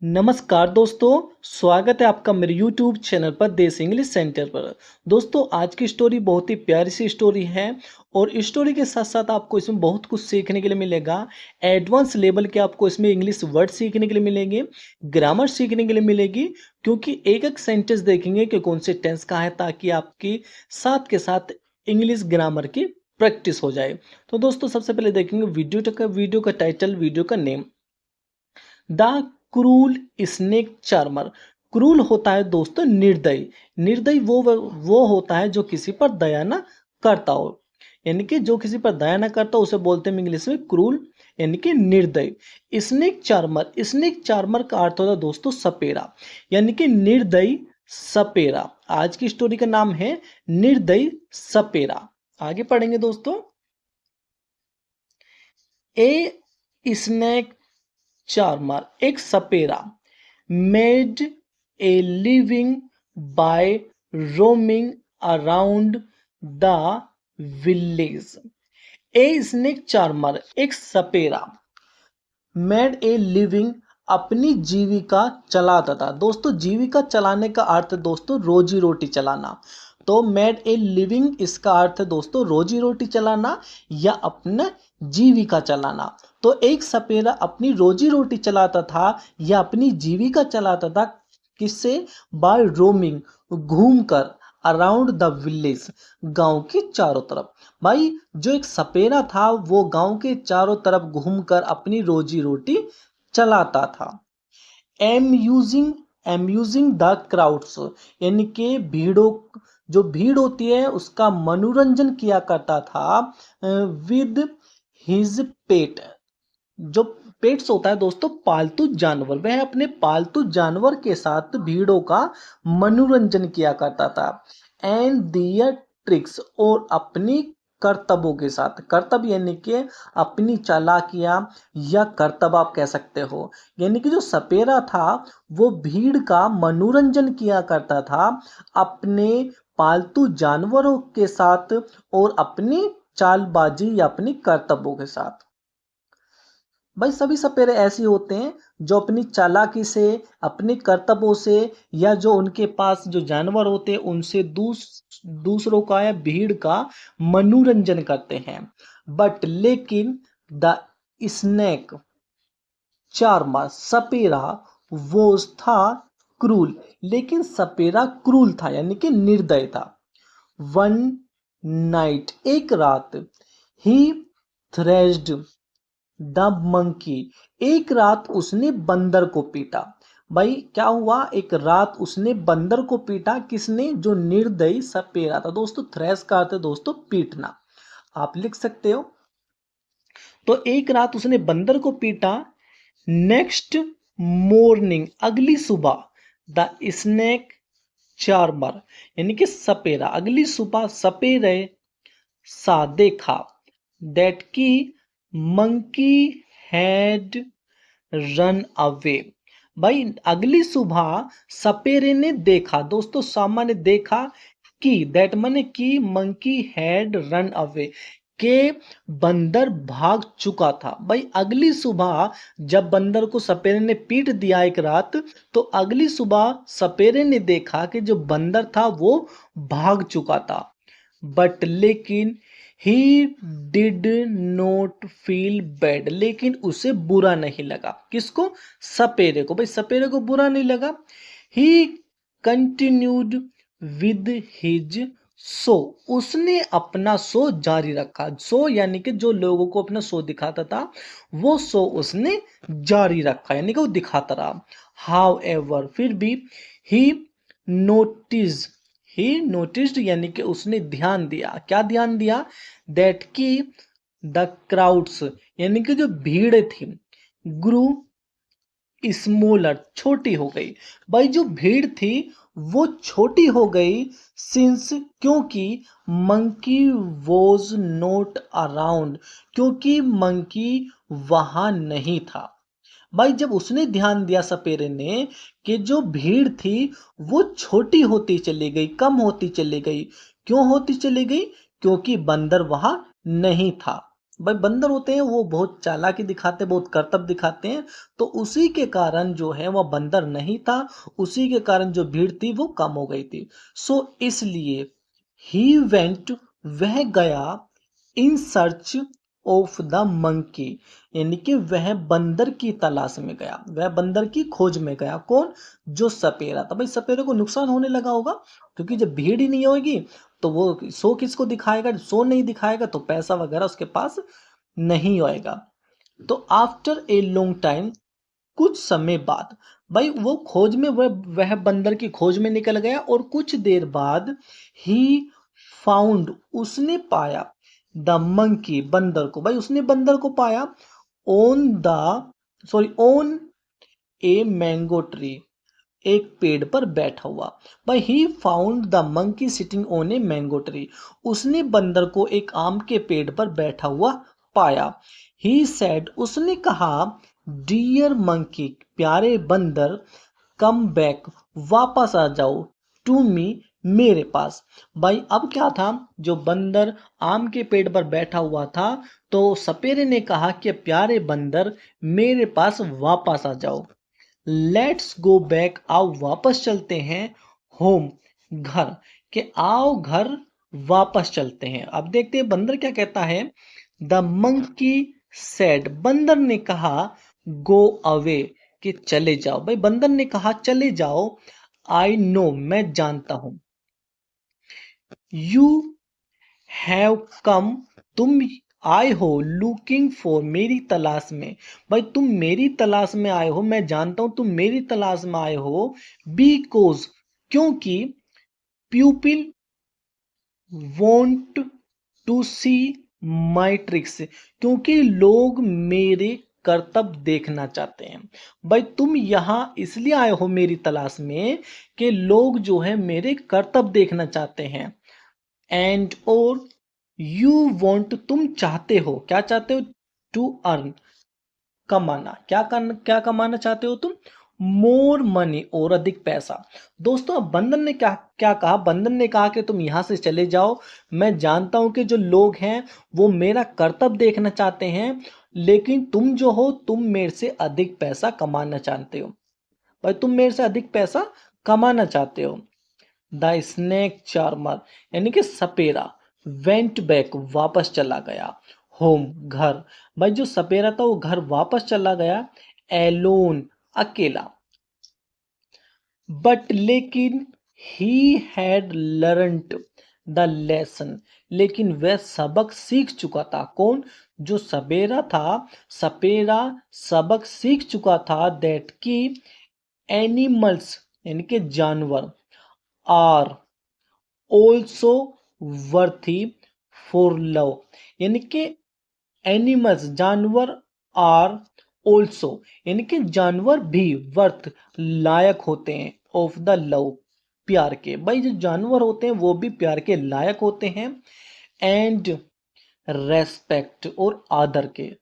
नमस्कार दोस्तों, स्वागत है आपका मेरे YouTube चैनल पर देश इंग्लिश सेंटर पर। दोस्तों, आज की स्टोरी बहुत ही प्यारी सी स्टोरी है और स्टोरी के साथ साथ आपको इसमें बहुत कुछ सीखने के लिए मिलेगा। एडवांस लेवल के आपको इसमें इंग्लिश वर्ड सीखने के लिए मिलेंगे, ग्रामर सीखने के लिए मिलेगी, क्योंकि एक एक सेंटेंस देखेंगे कि कौन से टेंस का है, ताकि आपकी साथ के साथ इंग्लिश ग्रामर की प्रैक्टिस हो जाए। तो दोस्तों, सबसे पहले देखेंगे वीडियो का टाइटल, वीडियो का name, the cruel snake charmer. Cruel होता है दोस्तों निर्दयी। निर्दयी वो होता है जो किसी पर दया ना करता हो, यानी कि जो किसी पर दया ना करता हो उसे बोलते हैं इंग्लिश में क्रूल, यानी कि निर्दयी। स्नेक चार्मर का अर्थ होता है दोस्तों सपेरा, यानी कि निर्दयी सपेरा। आज की स्टोरी का नाम है निर्दयी सपेरा। आगे पढ़ेंगे दोस्तों। ए स्नेक चार्मर, एक सपेरा, made a living by roaming around the village. A snake charmer, एक सपेरा, मेड ए लिविंग, अपनी जीविका चलाता था। दोस्तों, जीविका चलाने का अर्थ दोस्तों रोजी रोटी चलाना। तो मेड ए लिविंग, इसका अर्थ है दोस्तों रोजी रोटी चलाना या अपना जीविका चलाना। तो एक सपेरा अपनी रोजी रोटी चलाता था या अपनी जीविका चलाता था, किससे? बाय रोमिंग, घूमकर, अराउंड द विलेज, गांव के चारों तरफ। भाई, जो एक सपेरा था वो गांव के चारों तरफ घूमकर अपनी रोजी रोटी चलाता था। एम्यूजिंग द क्राउड्स, यानी कि जो भीड़ होती है उसका मनोरंजन किया करता था विद हिज पेट। जो पेट्स होता है दोस्तों पालतू जानवर, वह अपने पालतू जानवर के साथ भीड़ों का मनोरंजन किया करता था। एंड दियर ट्रिक्स, और अपनी करतबों के साथ, करतब यानी कि अपनी चालाकियां या करतब आप कह सकते हो। यानी कि जो सपेरा था वो भीड़ का मनोरंजन किया करता था अपने पालतू जानवरों के साथ और अपनी चालबाजी या अपनी करतबों के साथ। भाई, सभी सपेरे ऐसे होते हैं जो अपनी चालाकी से, अपने करतबों से, या जो उनके पास जो जानवर होते हैं उनसे दूसरों का या भीड़ का मनोरंजन करते हैं। बट लेकिन द स्नेक चार्मर, सपेरा, वो था क्रूल, लेकिन सपेरा क्रूल था, यानी कि निर्दय था। वन नाइट, एक रात, ही थ्रेश्ड द मंकी, एक रात उसने बंदर को पीटा। भाई, क्या हुआ? एक रात उसने बंदर को पीटा। किसने? जो निर्दयी सपेरा था। दोस्तों, थ्रेश का अर्थ है दोस्तों पीटना, आप लिख सकते हो। तो एक रात उसने बंदर को पीटा। नेक्स्ट मॉर्निंग, अगली सुबह, द स्नेक चार्मर, यानी कि सपेरा, अगली सुबह सपेरे सा, देखा, दैट की मंकी हैड रन अवे। भाई, अगली सुबह सपेरे ने देखा, दोस्तों सामा ने देखा कि, दैट माने कि, मंकी हैड रन अवे, के बंदर भाग चुका था। भाई, अगली सुबह जब बंदर को सपेरे ने पीट दिया एक रात, तो अगली सुबह सपेरे ने देखा कि जो बंदर था वो भाग चुका था। बट लेकिन he did not feel bad, लेकिन उसे बुरा नहीं लगा। किसको? सपेरे को। भाई, सपेरे को बुरा नहीं लगा। ही कंटिन्यूड विद हिज शो, उसने अपना शो जारी रखा। शो यानी कि जो लोगों को अपना शो दिखाता था वो शो उसने जारी रखा, यानी कि वो दिखाता रहा। हाउ एवर, फिर भी, ही नोटिस ही नोटिस्ड, यानी कि उसने ध्यान दिया। क्या ध्यान दिया? दैट की द क्राउड्स, यानी कि जो भीड़ थी, ग्रू स्मॉलर, छोटी हो गई। भाई, जो भीड़ थी वो छोटी हो गई। सिंस, क्योंकि, मंकी वॉज नॉट अराउंड, क्योंकि मंकी वहां नहीं था। भाई, जब उसने ध्यान दिया सपेरे ने कि जो भीड़ थी वो छोटी होती चली गई, कम होती चली गई। क्यों होती चली गई? क्योंकि बंदर वहां नहीं था। भाई बंदर होते हैं वो बहुत चालाकी दिखाते, बहुत करतब दिखाते हैं, तो उसी के कारण जो है वह बंदर नहीं था, उसी के कारण जो भीड़ थी वो कम हो गई थी। सो इसलिए ही वेंट, वह गया, in search of the monkey, यानी कि वह बंदर की तलाश में गया, वह बंदर की खोज में गया। कौन? जो सपेरा था। भाई सपेरे को नुकसान होने लगा होगा, क्योंकि जब भीड़ ही नहीं होगी तो वो शो किसको दिखाएगा? शो नहीं दिखाएगा तो पैसा वगैरह उसके पास नहीं होएगा। तो आफ्टर ए लॉन्ग टाइम, कुछ समय बाद, भाई वो खोज में, वह बंदर की खोज में निकल गया, और कुछ देर बाद ही फाउंड, उसने पाया, द मंकी, बंदर को। भाई उसने बंदर को पाया on the on a mango tree, एक पेड़ पर बैठा हुआ। भाई he found the monkey sitting on a mango tree, उसने बंदर को एक आम के पेड़ पर बैठा हुआ पाया। ही सेड, उसने कहा, डियर मंकी, प्यारे बंदर, कम बैक, वापस आ जाओ, टू मी, मेरे पास। भाई अब क्या था, जो बंदर आम के पेड़ पर बैठा हुआ था, तो सपेरे ने कहा कि प्यारे बंदर मेरे पास वापस आ जाओ। लेट्स गो बैक, आओ वापस चलते हैं, होम, घर, के आओ घर वापस चलते हैं। अब देखते हैं बंदर क्या कहता है। द मंकी सेड, बंदर ने कहा, गो अवे, कि चले जाओ। भाई बंदर ने कहा चले जाओ। आई नो, मैं जानता हूं। यू हैव कम, तुम आए हो, लुकिंग फॉर, मेरी तलाश में। भाई तुम मेरी तलाश में आए हो, मैं जानता हूं तुम मेरी तलाश में आए हो। बिकॉज, क्योंकि, people want to see my tricks, क्योंकि लोग मेरे करतब देखना चाहते हैं। भाई तुम यहां इसलिए आए हो मेरी तलाश में कि लोग जो है मेरे करतब देखना चाहते हैं। एंड और यू वॉन्ट, तुम चाहते हो, क्या चाहते हो? टू अर्न, कमाना, क्या कमाना चाहते हो तुम? मोर मनी, और अधिक पैसा। दोस्तों अब बंदर ने क्या क्या कहा? बंदर ने कहा कि तुम यहां से चले जाओ, मैं जानता हूं कि जो लोग हैं वो मेरा करतब देखना चाहते हैं, लेकिन तुम जो हो, तुम मेरे से अधिक पैसा कमाना चाहते हो। भाई तुम मेरे से अधिक पैसा कमाना चाहते हो। द स्नेक चार्मर, यानी कि सपेरा, वेंट बैक, वापस चला गया, होम, घर। भाई जो सपेरा था वो घर वापस चला गया, एलोन, अकेला। बट लेकिन, he had learned the lesson, लेकिन वह सबक सीख चुका था। कौन? जो सपेरा था, सपेरा सबक सीख चुका था, दैट की एनिमल्स, यानी कि जानवर, are also worthy for love, यानी कि एनिमल्स, जानवर, आर ऑल्सो, यानी कि जानवर भी, वर्थ, लायक होते हैं, ऑफ द लव, प्यार के। भाई जो जानवर होते हैं वो भी प्यार के लायक होते हैं, एंड रेस्पेक्ट, और आदर के।